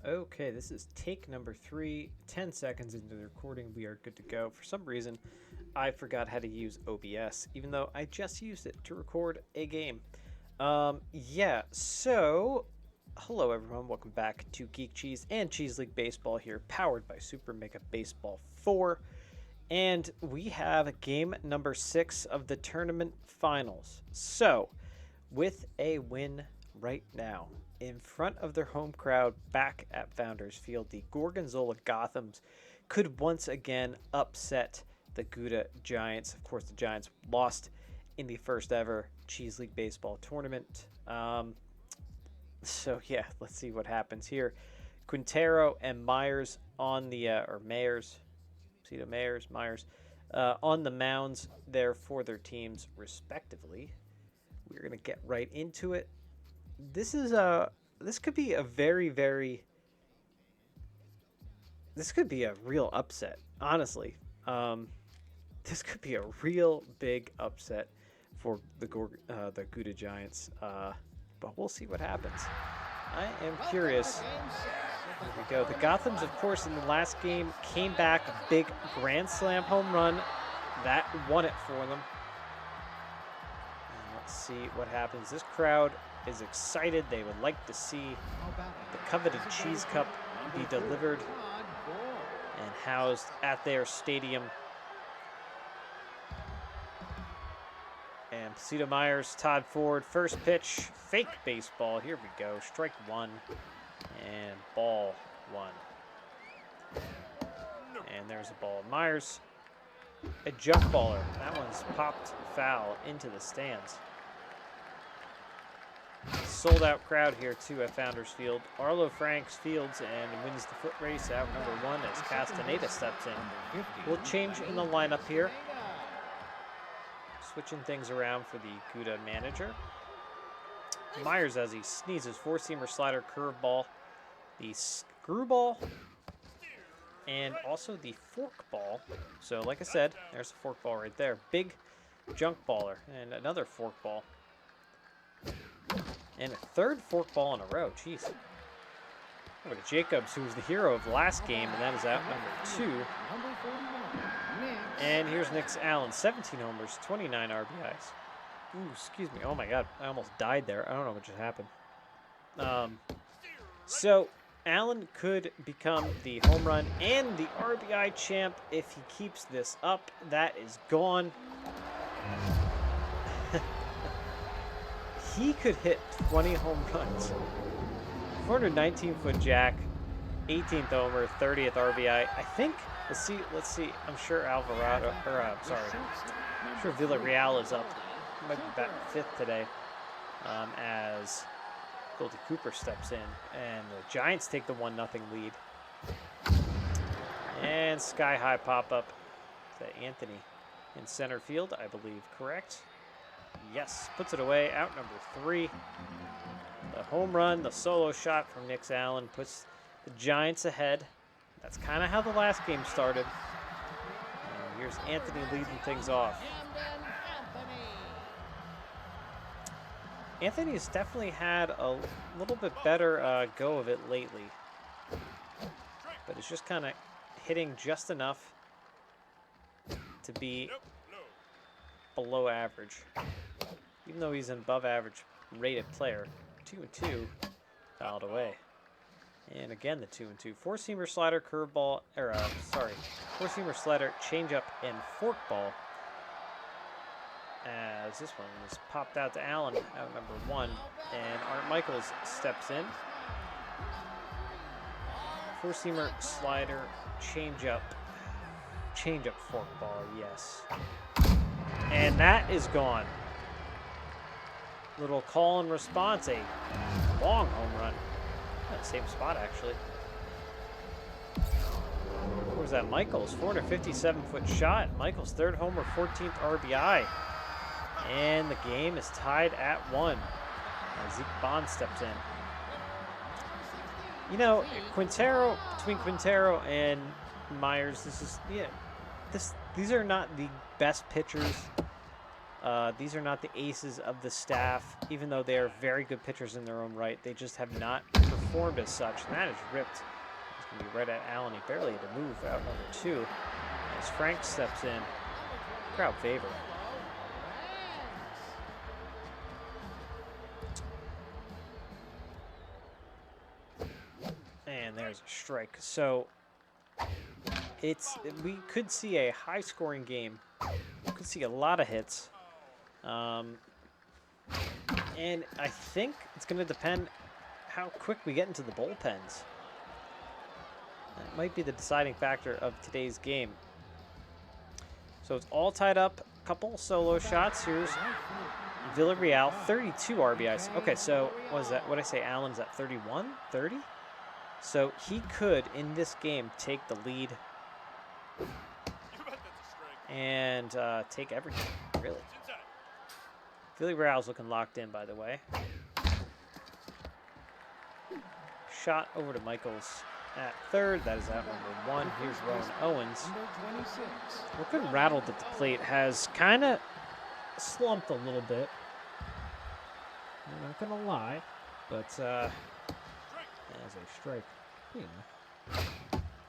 Okay, this is take number 3. 10 seconds into the recording, we are good to go. For some reason, I forgot how to use OBS, even though I just used it to record a game. Yeah, so hello everyone, welcome back to Geek Cheese and Cheese League Baseball here, powered by Super Mega Baseball 4. And we have game number 6 of the tournament finals. So, with a win right now, in front of their home crowd back at Founders Field, the Gorgonzola Gothams could once again upset the Gouda Giants. Of course, the Giants lost in the first ever Cheese League Baseball tournament. So yeah, let's see what happens here. Quintero and Myers on the Myers on the mounds there for their teams respectively. We're gonna get right into it. This could be a this could be a real upset, honestly. This could be a real big upset for the Gouda Giants, but we'll see what happens. I am curious. Here we go. The Gothams, of course, in the last game came back, a big grand slam home run that won it for them. And let's see what happens. This crowd is excited. They would like to see the coveted cheese cup be delivered and housed at their stadium. And Placido Myers, Todd Ford, first pitch, fake baseball. Here we go. Strike one and ball one. And there's a ball. Myers, a jump baller. That one's popped foul into the stands. Sold out crowd here too at Founders Field. Arlo Franks fields and wins the foot race out number 1 as Castaneda steps in. We'll change in the lineup here. Switching things around for the Gouda manager. Myers as he sneezes, four-seamer slider, curveball, the screwball, and also the fork ball. So like I said, there's a fork ball right there. Big junk baller and another fork ball. And a third fork ball in a row. Jeez. Over to Jacobs, who was the hero of the last game, and that is out number 2. And here's Nick Allen, 17 homers, 29 RBIs. Ooh, excuse me. Oh my God, I almost died there. I don't know what just happened. So Allen could become the home run and the RBI champ if he keeps this up. That is gone. He could hit 20 home runs. 419-foot jack, 18th homer, 30th RBI. I think, let's see. I'm sure I'm sure Villarreal is up. He might be back 5th today as Goldie Cooper steps in. And the Giants take the 1-0 lead. And sky-high pop-up to Anthony in center field, I believe, correct? Yes, puts it away, out number 3. The home run, the solo shot from Nick Allen puts the Giants ahead. That's kind of how the last game started. And here's Anthony leading things off. Anthony's definitely had a little bit better go of it lately. But it's just kind of hitting just enough to be below average. Even though he's an above average rated player. 2-2, fouled away. And again, the 2-2. Four-seamer slider, curveball, four-seamer slider, changeup, and forkball. As this one was popped out to Allen, out number 1. And Art Michaels steps in. Four-seamer slider, changeup, forkball, yes. And that is gone. Little call and response, a long home run. Same spot, actually. What was that? Michaels, 457-foot shot. Michaels' 3rd homer, 14th RBI. And the game is tied at 1. Zeke Bond steps in. You know, between Quintero and Myers, these are not the best pitchers. These are not the aces of the staff, even though they are very good pitchers in their own right. They just have not performed formed as such, and that is ripped. It's going to be right at Allen. He barely had to move out number 2. As Frank steps in, crowd favor. And there's a strike. So we could see a high-scoring game. We could see a lot of hits. And I think it's going to depend how quick we get into the bullpens. That might be the deciding factor of today's game. So it's all tied up. A couple solo shots. Here's Villarreal, 32 RBIs. Okay, so what is that? What did I say? Allen's at 31? 30? So he could, in this game, take the lead and take everything, really. Villarreal's looking locked in, by the way. Shot over to Michaels at third. That is out number 1. Here's Rowan Owens. Looking rattled at the plate. Has kind of slumped a little bit. I'm not going to lie, but as a strike. You know,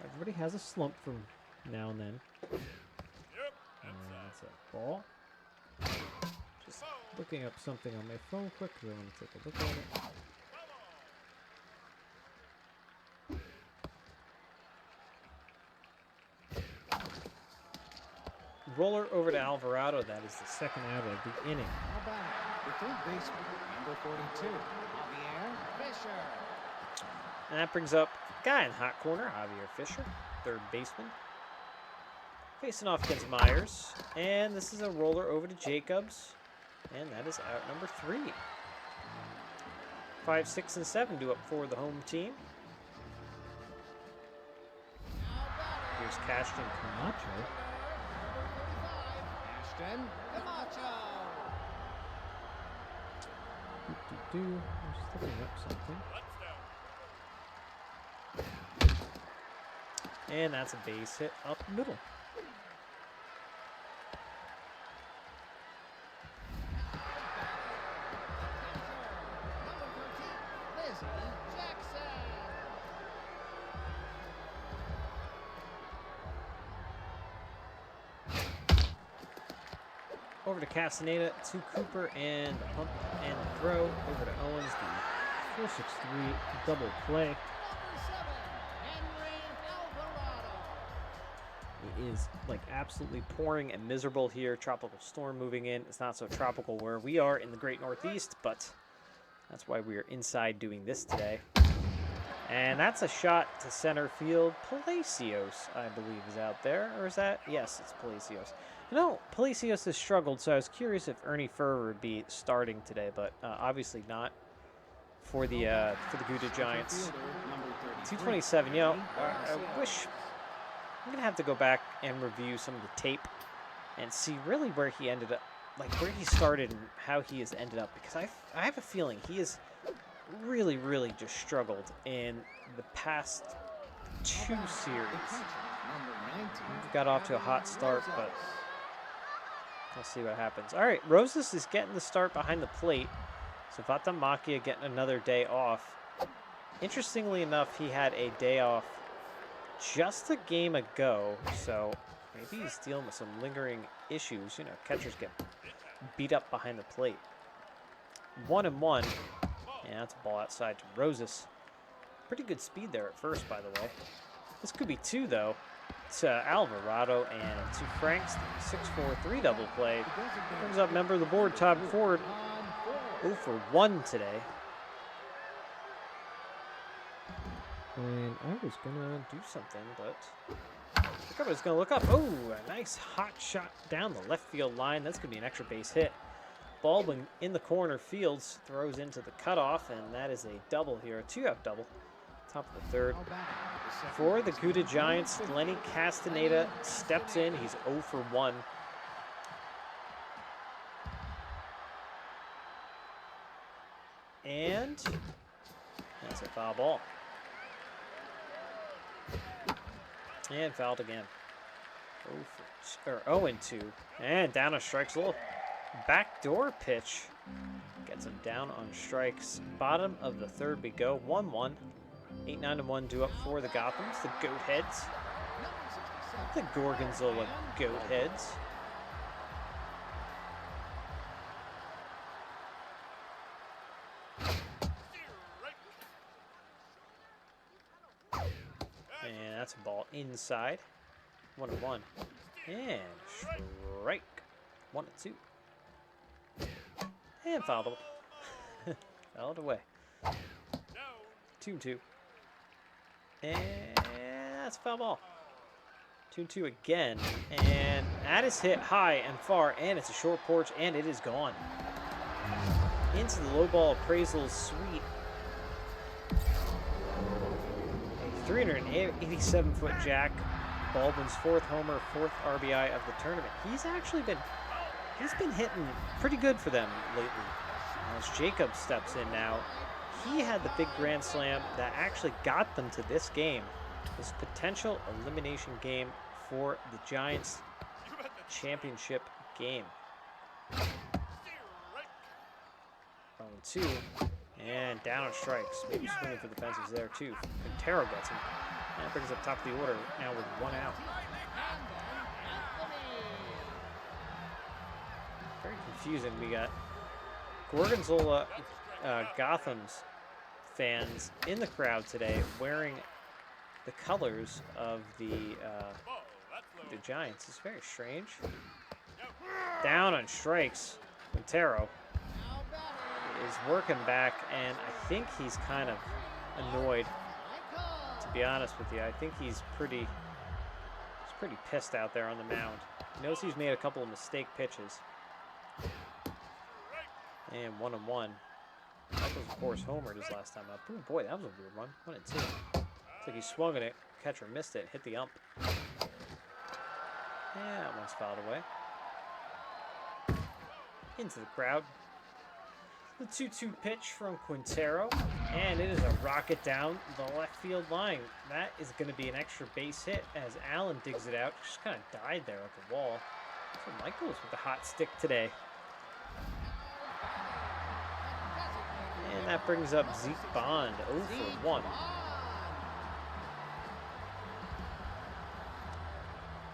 everybody has a slump from now and then. And that's a ball. Just looking up something on my phone quickly. I want to take a look at it. Roller over to Alvarado. That is the second out of the inning. How about the third baseman, number 42, Javier Fisher. And that brings up guy in the hot corner, Javier Fisher, third baseman. Facing off against Myers. And this is a roller over to Jacobs. And that is out number 3. 5, 6, and 7 due up for the home team. Here's Cashton Camacho. Ashton Camacho. I'm just looking up something. And that's a base hit up middle. Over to Castaneda, to Cooper, and the pump and the throw. Over to Owens, the 4-6-3 double play. It is like absolutely pouring and miserable here. Tropical storm moving in. It's not so tropical where we are in the great Northeast, but that's why we are inside doing this today. And that's a shot to center field. Palacios, I believe, is out there. Or is that? Yes, it's Palacios. You know, Palacios has struggled, so I was curious if Ernie Ferrer would be starting today, but obviously not for the Gouda Giants. 227. You know, I wish I'm gonna have to go back and review some of the tape and see really where he ended up, like where he started and how he has ended up, because I have a feeling he has really just struggled in the past 2 series. He got off to a hot start, but we'll see what happens. All right, Rosas is getting the start behind the plate. So Vatamakia getting another day off. Interestingly enough, he had a day off just a game ago, so maybe he's dealing with some lingering issues. You know, catchers get beat up behind the plate. 1-1. And that's a ball outside to Rosas. Pretty good speed there at first, by the way. This could be 2, though, to Alvarado and to Franks. 6-4-3 double play. Brings up member of the board, Todd Ford. 0 for 1 today. And I was going to do something, but I think I was going to look up. Oh, a nice hot shot down the left field line. That's going to be an extra base hit. Baldwin in the corner. Fields throws into the cutoff, and that is a double here, a 2-out double. Top of the third. For the Gouda Giants, Lenny Castaneda steps in. He's 0 for 1. And that's a foul ball. And fouled again. 0-2. And down on strikes. A little backdoor pitch. Gets him down on strikes. Bottom of the third we go. 1-1. 8-9-1 due up for the Gothams, the Goat Heads. The Gorgonzola Goat Heads. And that's a ball inside. 1-1. And strike. 1-2. And fouled. Fouled away. 2-2. And that's a foul ball. 2-2 again. And that is hit high and far. And it's a short porch. And it is gone. Into the low ball appraisal suite. 387-foot jack. Baldwin's 4th homer, 4th RBI of the tournament. He's been hitting pretty good for them lately. As Jacob steps in now, he had the big grand slam that actually got them to this game, this potential elimination game for the Giants championship game. 0-2. And down on strikes. Maybe swinging for the fences there, too. Quintero gets him. And that brings up top of the order now with 1 out. Very confusing. We got Gorgonzola Gothams fans in the crowd today wearing the colors of the Giants. It's very strange. Down on strikes. Quintero is working back, and I think he's kind of annoyed, to be honest with you. I think he's pretty pissed out there on the mound. He knows he's made a couple of mistake pitches. And 1-1. That was, of course, homered his last time up. Oh boy, that was a weird one. 1-2. Looks like he swung at it, catcher missed it, hit the ump. Yeah, that one's fouled away. Into the crowd. The 2-2 pitch from Quintero, and it is a rocket down the left field line. That is going to be an extra base hit as Allen digs it out. Just kind of died there at the wall. So Michaels with the hot stick today. And that brings up Zeke Bond, 0-for-1.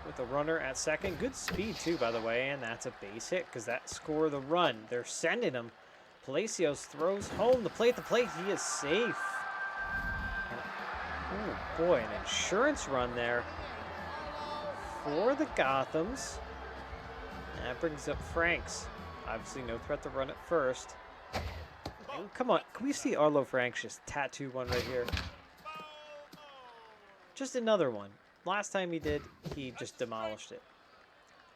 With a runner at second. Good speed, too, by the way, and that's a base hit because that scored the run. They're sending him. Palacios throws home. The plate, he is safe. Oh boy, an insurance run there for the Gothams. And that brings up Franks. Obviously no threat to run at first. Oh, come on, can we see Arlo Franks just tattoo one right here? Just another one. Last time he did, he just demolished it.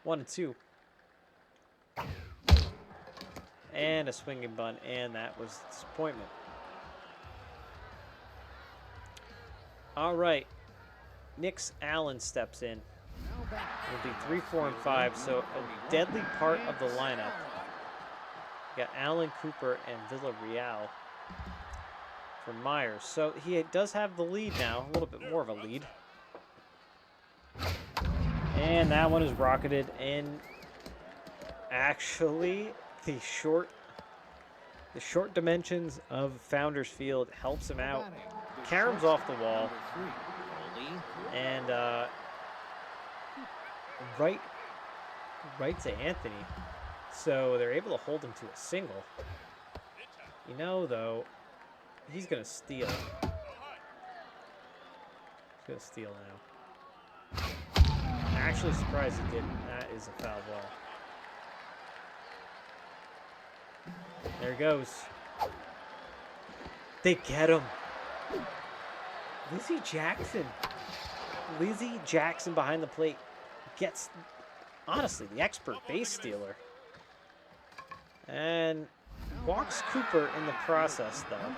1-2. And a swinging bunt, and that was disappointment. All right. Nix Allen steps in. It'll be 3, 4, and 5, so a deadly part of the lineup. We got Allen, Cooper, and Villarreal for Myers. So he does have the lead now, a little bit more of a lead. And that one is rocketed in. Actually, the short dimensions of Founders Field helps him out. Karam's off the wall. And right to Anthony. So they're able to hold him to a single. You know, though, he's going to steal. He's going to steal now. I'm actually surprised he didn't. That is a foul ball. There he goes. They get him. Lizzie Jackson behind the plate gets, honestly, the expert base stealer. And walks Cooper in the process, though.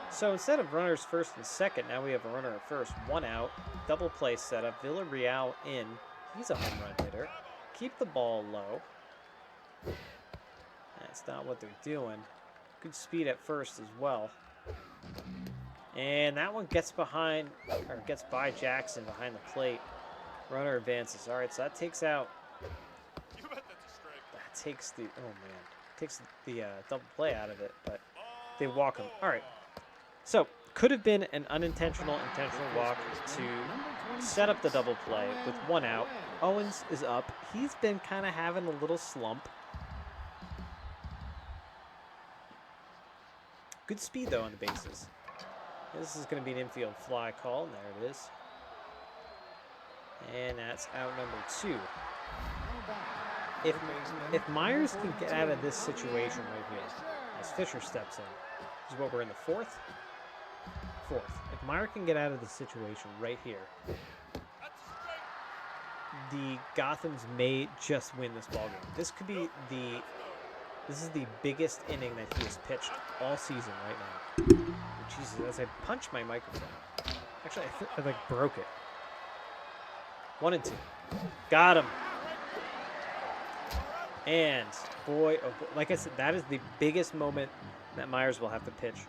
So instead of runners first and second, now we have a runner at first. 1 out. Double play setup. Villarreal in. He's a home run hitter. Keep the ball low. That's not what they're doing. Good speed at first as well. And that one gets behind, or gets by Jackson behind the plate. Runner advances. All right, so that takes out. That takes the, oh man, takes the double play out of it, but they walk him. All right, So, could have been an unintentional, intentional walk to set up the double play with 1 out. Owens is up. He's been kind of having a little slump. Good speed, though, on the bases. This is going to be an infield fly call, and there it is. And that's out number 2. If Myers can get out of this situation right here, as Fisher steps in, this is what we're in the 4th? 4th. If Myers can get out of this situation right here, the Gothams may just win this ballgame. This could be this is the biggest inning that he has pitched all season right now. Jesus, as I punch my microphone. Actually, I like broke it. 1 and 2. Got him. And boy, oh boy, like I said, that is the biggest moment that Myers will have to pitch.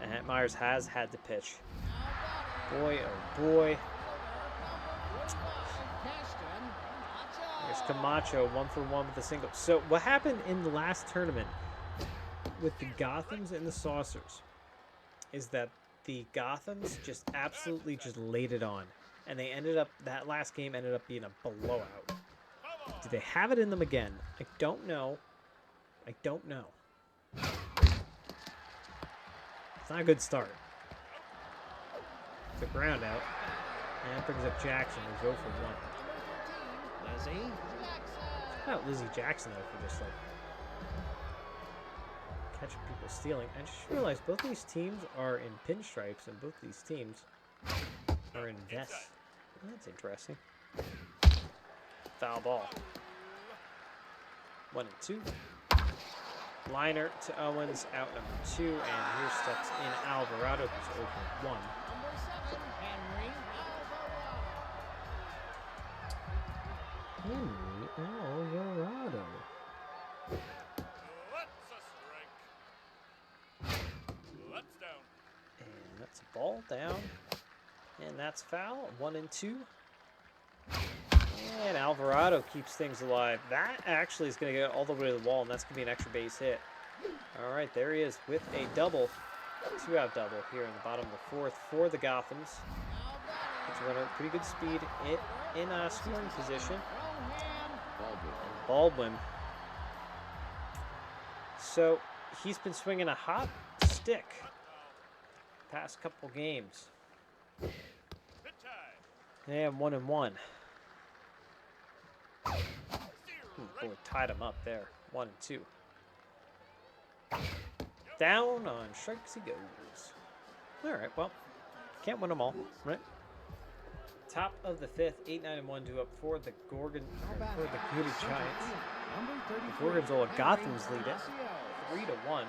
And Myers has had to pitch. Boy, oh boy. There's Camacho, 1 for 1 with a single. So what happened in the last tournament with the Gothams and the Saucers is that the Gothams just absolutely just laid it on. And they ended up, that last game ended up being a blowout. Do they have it in them again? I don't know. I don't know. It's not a good start. The ground out. And that brings up Jackson, who's 0 for 1. Lizzie. Not Lizzie Jackson, though, for just like catching people stealing. I just realized both these teams are in pinstripes, and both these teams are in vests. That's interesting. Foul ball. 1 and 2. Liner to Owens, out number 2, and here steps in Alvarado, who's 0 for 1. Henry Alvarado. And that's a ball down. And that's foul. 1 and 2. And Alvarado keeps things alive. That actually is going to get all the way to the wall, and that's going to be an extra base hit. All right, there he is with a double. 2-out double here in the bottom of the 4th for the Gothams. It's running pretty good speed in scoring position. Baldwin. So he's been swinging a hot stick past couple games. And 1 and 1. Boy, tied him up there. 1 and 2. Down on strikes he goes. All right, well, can't win them all, right? Top of the 5th, 8, 9, and 1 due up for the Gouda Giants. The Gorgonzola Gothams lead it 3-1. All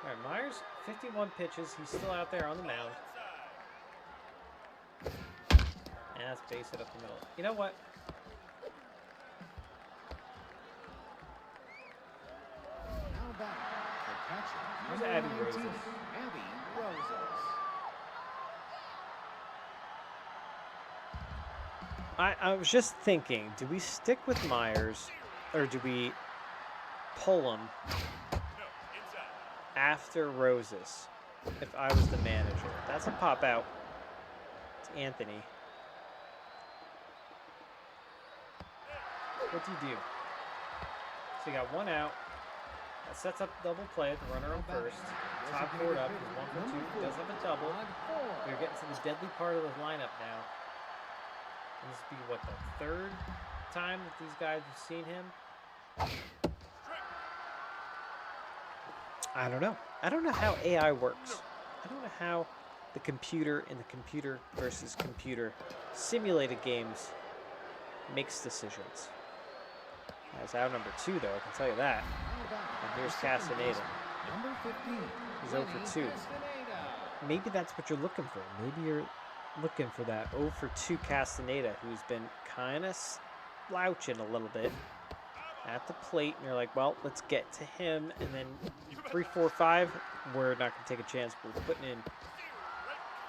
right, Myers, 51 pitches. He's still out there on the mound. And that's base hit up the middle. You know what? Where's Abby Roses? I was just thinking, do we stick with Myers or do we pull him after Roses if I was the manager? That's a pop out. It's Anthony. What do you do? So you got 1 out. That sets up double play with the runner on first. Top board up is 1 for 2. He does have a double. We're getting to the deadly part of the lineup now. This will be, what, the 3rd time that these guys have seen him? I don't know. I don't know how AI works. I don't know how the computer in the computer versus computer simulated games makes decisions. That's out number 2, though, I can tell you that. And here's Castaneda. He's 0 for 2. Maybe that's what you're looking for. Maybe you're looking for that 0 for 2 Castaneda, who's been kind of slouching a little bit at the plate. And you're like, well, let's get to him. And then 3, 4, 5, we're not going to take a chance. We're putting in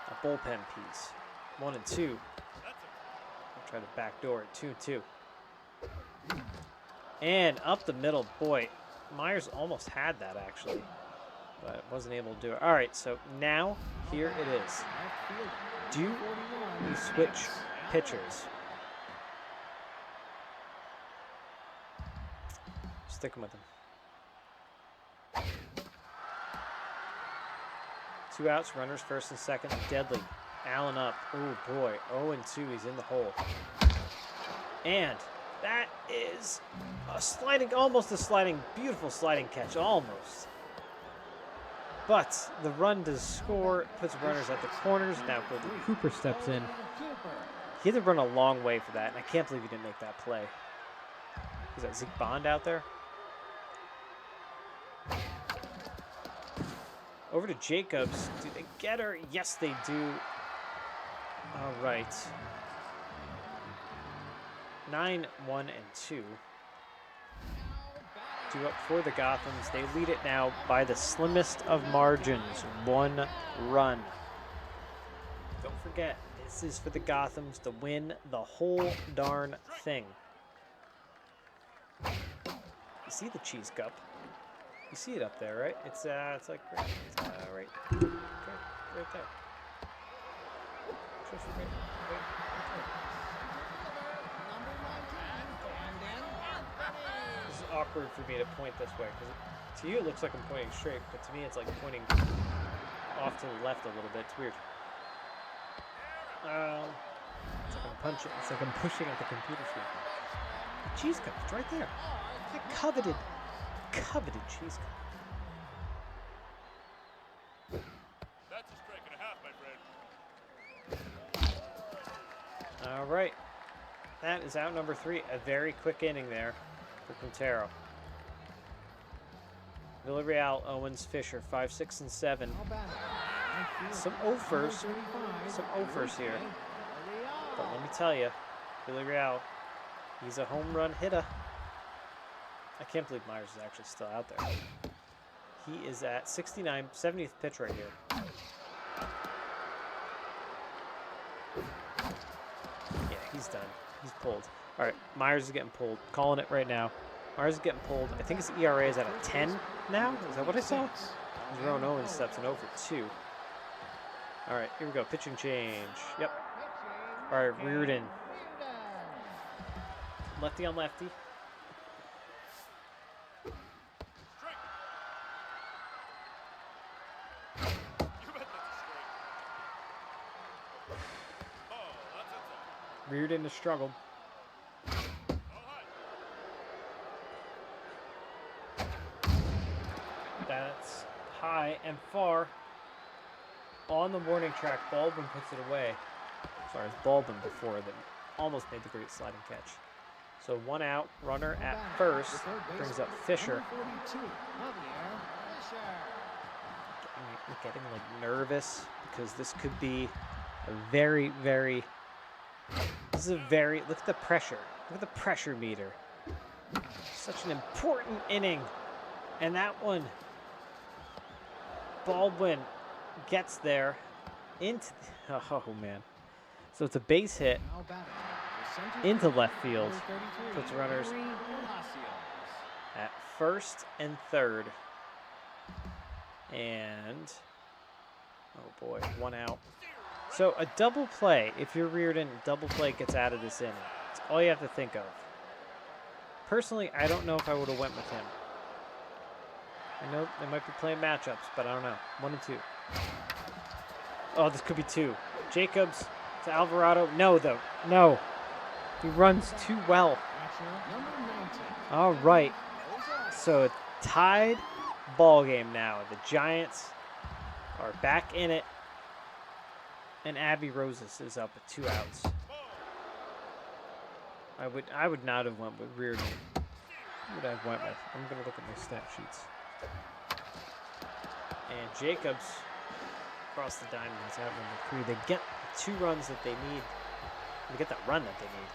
a bullpen piece. 1 and 2. I'll try to backdoor it. 2 and 2. And up the middle, boy. Myers almost had that, actually, but wasn't able to do it. All right, so now here it is. Do we switch pitchers? Sticking with him. 2 outs, runners first and second. Deadly. Allen up. Oh, boy. 0-2. He's in the hole. And that is a sliding, almost a sliding, beautiful sliding catch. Almost. But the run does score, puts runners at the corners. Now Cooper steps in. He had to run a long way for that, and I can't believe he didn't make that play. Is that Zeke Bond out there? Over to Jacobs. Do they get her? Yes, they do. All right. 9-1-2. Due up for the Gothams. They lead it now by the slimmest of margins. 1 run. Don't forget, this is for the Gothams to win the whole darn thing. You see the cheese cup? You see it up there, right? It's like right there. Just right there. This is awkward for me to point this way because to you it looks like I'm pointing straight, but to me it's like pointing off to the left a little bit. It's weird. It's like I'm punching. It's like I'm pushing at the computer screen. The cheese cup, it's right there. That coveted cheese cup. That's a strike and a half, my friend. All right. That is out number 3. A very quick inning there for Quintero. Villarreal, Owens, Fisher, 5, 6, and 7. Some offers. Some offers here. But let me tell you, Villarreal, he's a home run hitter. I can't believe Myers is actually still out there. He is at 69, 70th pitch right here. Yeah, he's done. He's pulled. All right, Myers is getting pulled. Calling it right now. Myers is getting pulled. I think his ERA is at a 10 now. Is that what I saw? Jerome Owens steps in 0 for 2. All right, here we go. Pitching change. Yep. All right, Reardon. Lefty on lefty. Reardon has struggled. That's high and far. On the warning track, Baldwin puts it away. Sorry, it's Baldwin before that almost made the great sliding catch. So 1 out, runner at first, brings up Fisher. I'm getting like nervous because this could be a very, very. This is a very. Look at the pressure. Look at the pressure meter. Such an important inning, and that one. Baldwin gets there into. Oh man. So it's a base hit into left field. Puts runners at first and third. And, oh boy, 1 out. So a double play, if you're Reardon, double play gets out of this inning. It's all you have to think of. Personally, I don't know if I would have went with him. I know they might be playing matchups, but I don't know. 1 and 2. Oh, this could be 2. Jacobs to Alvarado. No, though. No. He runs too well. All right. So a tied ball game now. The Giants are back in it. And Abby Roses is up at 2 outs. I would not have went with Reardon. Who would I have went with? I'm going to look at my stat sheets. And Jacobs across the diamond is out number 3. They get 2 runs that they need. They get that run that they need.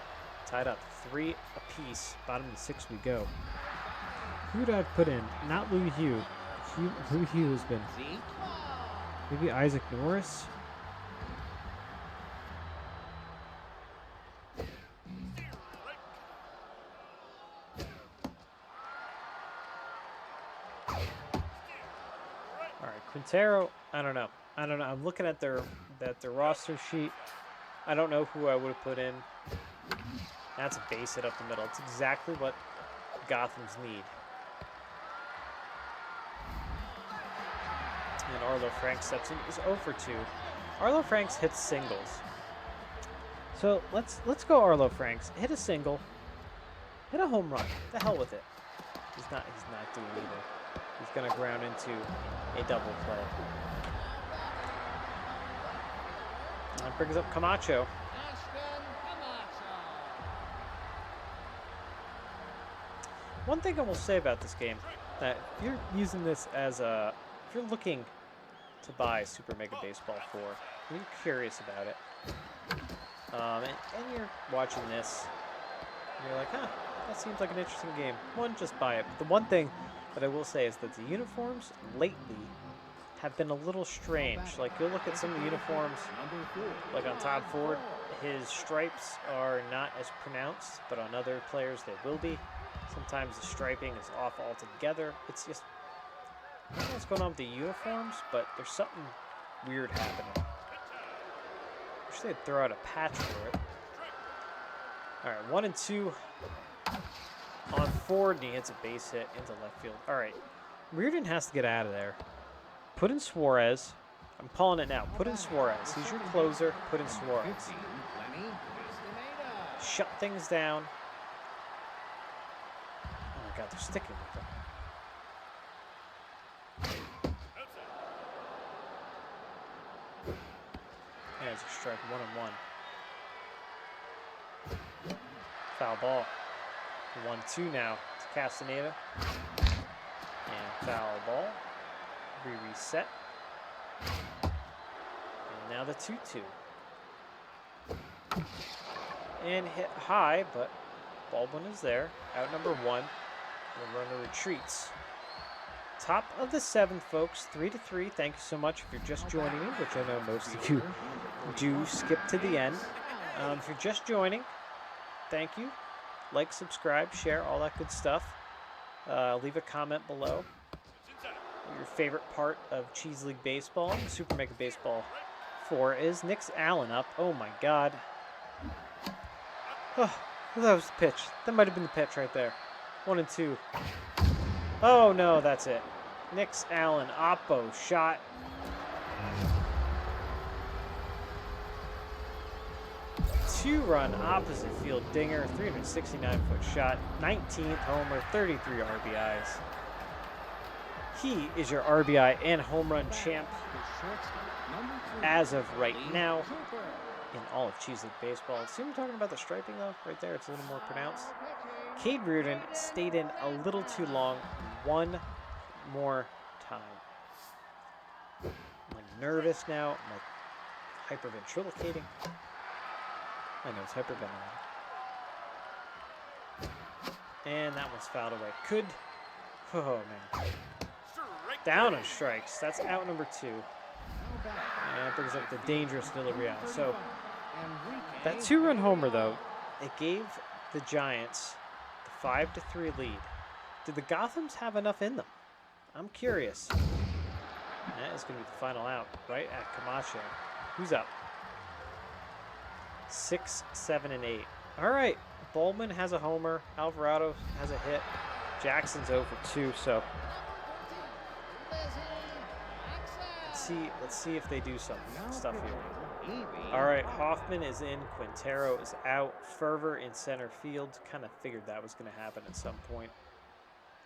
Tied up 3 apiece. Bottom of the 6 we go. Who would I have put in? Not Lou Hugh. Lou Hugh has been. Maybe Isaac Norris? Quintero, I don't know. I'm looking at their roster sheet. I don't know who I would have put in. That's a base hit up the middle. It's exactly what Gothams need. And Arlo Franks steps in. Is 0 for 2. Arlo Franks hits singles. So let's go Arlo Franks. Hit a single. Hit a home run. The hell with it. He's not doing either. He's gonna ground into a double play. That brings up Camacho. One thing I will say about this game, that if you're using this as a, if you're looking to buy Super Mega Baseball 4, and you're curious about it, and you're watching this, and you're like, huh, that seems like an interesting game. One, just buy it. But the one thing that I will say is that the uniforms lately have been a little strange. Like, you'll look at some of the uniforms, like on Todd Ford, his stripes are not as pronounced, but on other players they will be. Sometimes the striping is off altogether. It's just, I don't know what's going on with the uniforms, but there's something weird happening. Wish they'd throw out a patch for it. All right, 1 and 2 on Ford, and he hits a base hit into left field. All right, Reardon has to get out of there. Put in Suarez. I'm calling it now. Put in Suarez. He's your closer. Put in Suarez. Shut things down. Oh my God, they're sticking with him. Yeah, it's a strike. 1-1. Foul ball. 1-2 now to Castaneda. And foul ball. Reset. And now the 2-2. And hit high, but Baldwin is there. Out number 1. The runner retreats. Top of the 7th, folks. 3-3. Thank you so much if you're just joining me, which I know most of you do skip to the end. If you're just joining, thank you. Like, subscribe, share, all that good stuff. Leave a comment below. Your favorite part of Cheese League Baseball and Super Mega Baseball 4 is Nick's Allen up. Oh my God. Oh, that was the pitch. That might have been the pitch right there. 1 and 2. Oh no, that's it. Nick's Allen, Oppo shot. Two-run opposite field dinger, 369-foot shot, 19th homer, 33 RBIs. He is your RBI and home run champ as of right now in all of Cheese League Baseball. See what I'm talking about the striping though? Right there, it's a little more pronounced. Cade Reardon stayed in a little too long. One more time. I'm like nervous now. I'm like hyperventriloquating. I know it's hyperventilating. And that one's fouled away. Could, oh man. Down on strikes. That's out number 2. And that brings up the dangerous delivery out. So that 2-run homer though, it gave the Giants the 5-3 lead. Did the Gothams have enough in them? I'm curious. That is going to be the final out, right at Camacho. Who's up? 6, 7, and 8. All right. Baldwin has a homer. Alvarado has a hit. Jackson's 0 for 2. So let's see if they do some stuff here. All right. Hoffman is in. Quintero is out. Fervor in center field. Kind of figured that was going to happen at some point.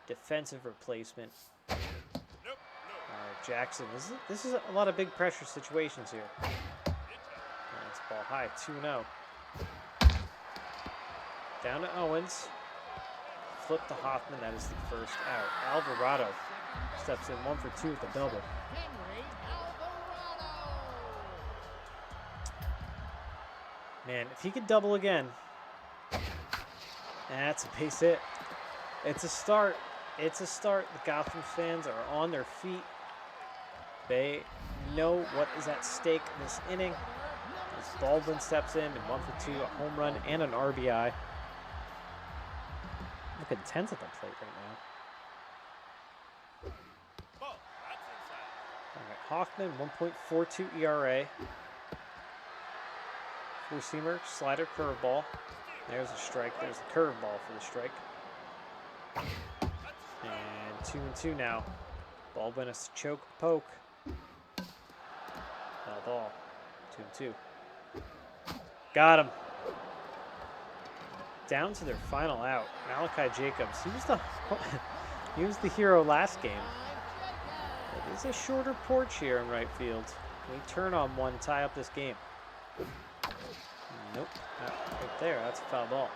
Defensive replacement. All right, Jackson. This is a lot of big pressure situations here. That's ball high, 2-0. Down to Owens. Flip to Hoffman. That is the first out. Alvarado steps in 1 for 2 with the double. Man, if he could double again, that's a base hit. It's a start. It's a start. The Gotham fans are on their feet. They know what is at stake this inning. As Baldwin steps in 1 for 2, a home run and an RBI. Look intense at the plate right right, Hoffman, 1.42 ERA. Four-seamer, slider, curveball. There's a strike. There's the curveball for the strike. And 2-2 now. Baldwin has to choke, poke. Foul ball. 2-2. Got him. Down to their final out. Malachi Jacobs. He was the hero last game. It is a shorter porch here in right field. Can we turn on one, tie up this game? Nope. Not right there. That's a foul ball.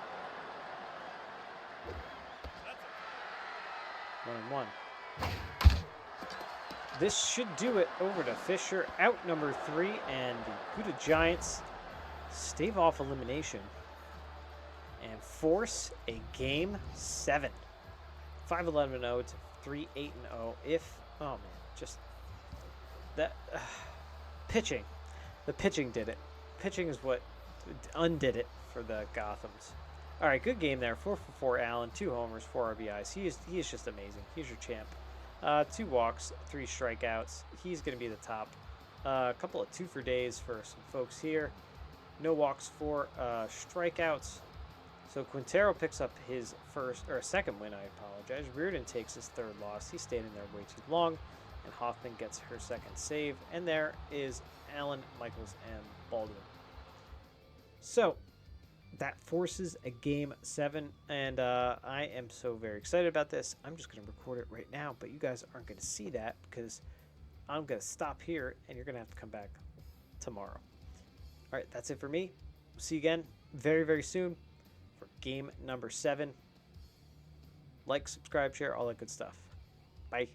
1-1. This should do it. Over to Fisher. Out number 3. And the Gouda Giants stave off elimination and force a game 7. 5-11-0 to 3-8-0. If, oh man, just that pitching. The pitching did it. Pitching is what undid it for the Gothams. All right, good game there. 4 for 4, Allen. 2 homers, 4 RBIs. He is just amazing. He's your champ. 2 walks, 3 strikeouts. He's going to be the top. A couple of 2 for days for some folks here. No walks, 4 strikeouts. So Quintero picks up his second win, I apologize. Reardon takes his 3rd loss. He's stayed in there way too long. And Hoffman gets her 2nd save. And there is Allen, Michaels, and Baldwin. So that forces a game 7. And I am so very excited about this. I'm just going to record it right now. But you guys aren't going to see that because I'm going to stop here. And you're going to have to come back tomorrow. All right, that's it for me. We'll see you again very, very soon for game number 7. Like, subscribe, share, all that good stuff. Bye.